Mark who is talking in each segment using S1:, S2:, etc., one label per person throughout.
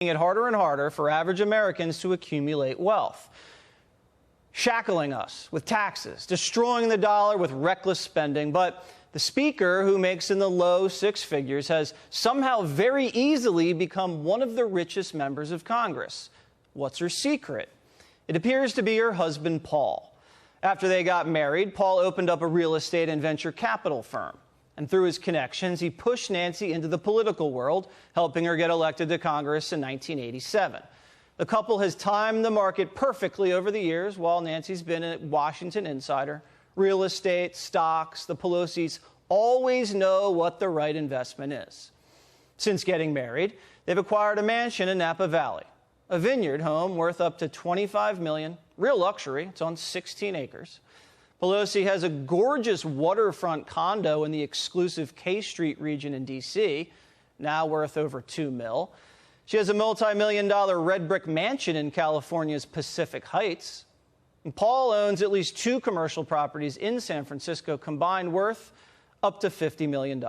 S1: it harder and harder for average Americans to accumulate wealth, shackling us with taxes, destroying the dollar with reckless spending. But the speaker, who makes in the low six figures, has somehow very easily become one of the richest members of Congress. What's her secret? It appears to be her husband, Paul. After they got married, Paul opened up a real estate and venture capital firm. And through his connections, he pushed Nancy into the political world, helping her get elected to Congress in 1987. The couple has timed the market perfectly over the years while Nancy's been a Washington insider. Real estate, stocks, the Pelosis always know what the right investment is. Since getting married, they've acquired a mansion in Napa Valley, a vineyard home worth up to $25 million, real luxury. It's on 16 acres. Pelosi has a gorgeous waterfront condo in the exclusive K Street region in D.C., now worth over $2 million. She has a multi-million-dollar red brick mansion in California's Pacific Heights. And Paul owns at least 2 commercial properties in San Francisco, combined worth up to $50 million.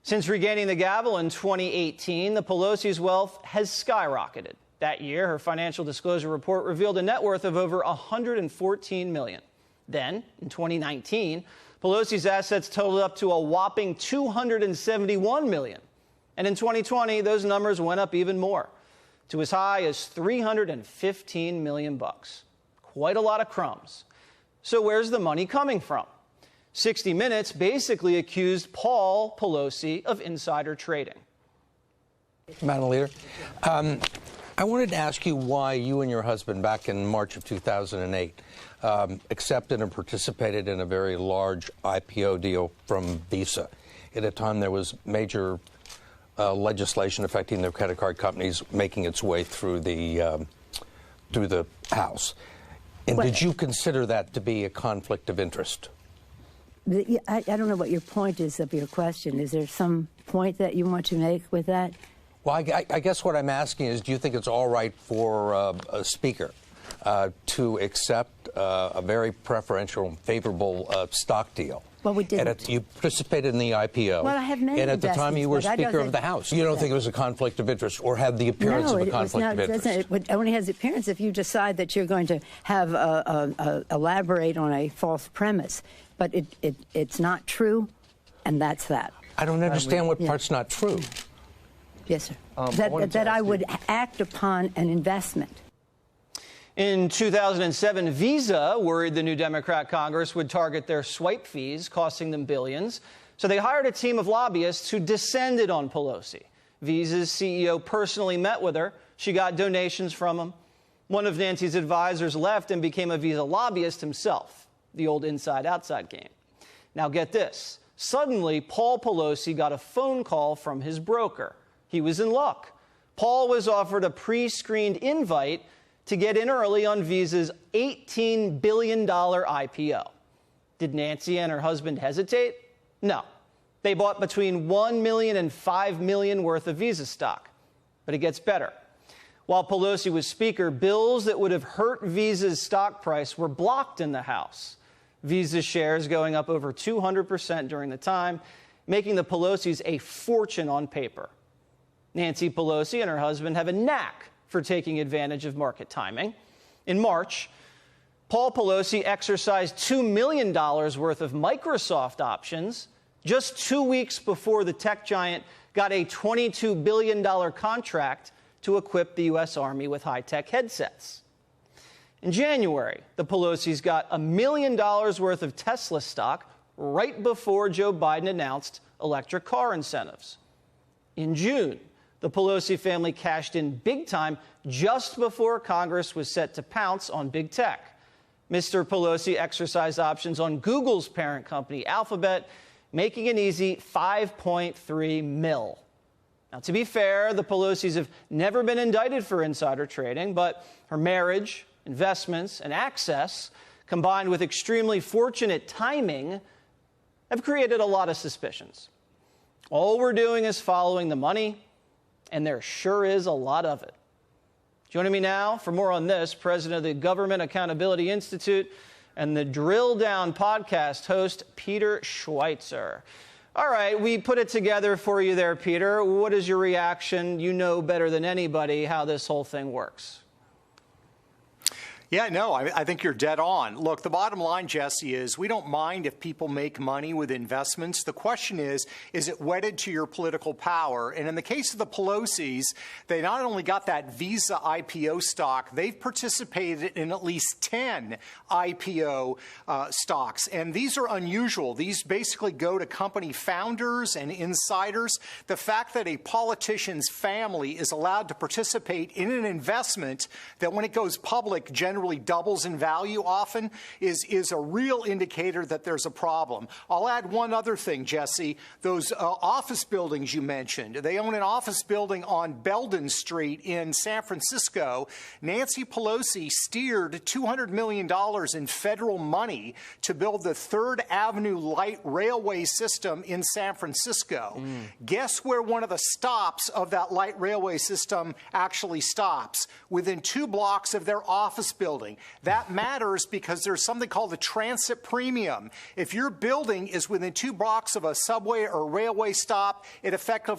S1: Since regaining the gavel in 2018, the Pelosi's wealth has skyrocketed. That year, her financial disclosure report revealed a net worth of over $114 million. Then, in 2019, Pelosi's assets totaled up to a whopping $271 million. And in 2020, those numbers went up even more, to as high as $315 million. Quite a lot of crumbs. So where's the money coming from? 60 Minutes basically accused Paul Pelosi of insider trading.
S2: Madam Leader, I wanted to ask you why you and your husband, back in March of 2008, accepted and participated in a very large IPO deal from Visa. At a time there was major legislation affecting the credit card companies making its way through the House. And did you consider that to be a conflict of interest?
S3: I don't know what your point is of your question. Is there some point that you want to make with that?
S2: Well, I guess what I'm asking is, do you think it's all right for a speaker to accept a very preferential, favorable stock deal?
S3: Well, we didn't.
S2: And you participated in the IPO.
S3: Well, I have many
S2: and at the time you were Speaker of the House. You don't think it was a conflict of interest or had the appearance of a conflict of interest?
S3: It only has the appearance if you decide that you're going to have elaborate on a false premise. But it's not true, and that's that.
S2: I don't understand what part's not true.
S3: Yes, sir. That I would act upon an investment.
S1: In 2007, Visa worried the new Democrat Congress would target their swipe fees, costing them billions. So they hired a team of lobbyists who descended on Pelosi. Visa's CEO personally met with her. She got donations from him. One of Nancy's advisors left and became a Visa lobbyist himself. The old inside-outside game. Now get this. Suddenly, Paul Pelosi got a phone call from his broker. He was in luck. Paul was offered a pre-screened invite to get in early on Visa's $18 billion IPO. Did Nancy and her husband hesitate? No. They bought between $1 million and $5 million worth of Visa stock. But it gets better. While Pelosi was Speaker, bills that would have hurt Visa's stock price were blocked in the House. Visa shares going up over 200% during the time, making the Pelosis a fortune on paper. Nancy Pelosi and her husband have a knack for taking advantage of market timing. In March, Paul Pelosi exercised $2 million worth of Microsoft options just 2 weeks before the tech giant got a $22 billion contract to equip the U.S. Army with high-tech headsets. In January, the Pelosis got $1 million worth of Tesla stock right before Joe Biden announced electric car incentives. In June, the Pelosi family cashed in big time just before Congress was set to pounce on big tech. Mr. Pelosi exercised options on Google's parent company, Alphabet, making an easy $5.3 million. Now, to be fair, the Pelosis have never been indicted for insider trading, but her marriage, investments, and access, combined with extremely fortunate timing, have created a lot of suspicions. All we're doing is following the money, and there sure is a lot of it. Joining me now for more on this, President of the Government Accountability Institute and the Drill Down podcast host, Peter Schweitzer. All right, we put it together for you there, Peter. What is your reaction? You know better than anybody how this whole thing works.
S4: Yeah, no, I think you're dead on. Look, the bottom line, Jesse, is we don't mind if people make money with investments. The question is it wedded to your political power? And in the case of the Pelosi's, they not only got that Visa IPO stock, they've participated in at least 10 IPO stocks. And these are unusual. These basically go to company founders and insiders. The fact that a politician's family is allowed to participate in an investment that when it goes public generally doubles in value often is a real indicator that there's a problem. I'll add one other thing, Jesse. Those office buildings you mentioned, they own an office building on Belden Street in San Francisco. Nancy Pelosi steered $200 million in federal money to build the 3rd Avenue light railway system in San Francisco. Guess where one of the stops of that light railway system actually stops? Within 2 blocks of their office building. That matters because there's something called the transit premium. If your building is within 2 blocks of a subway or railway stop, it effectively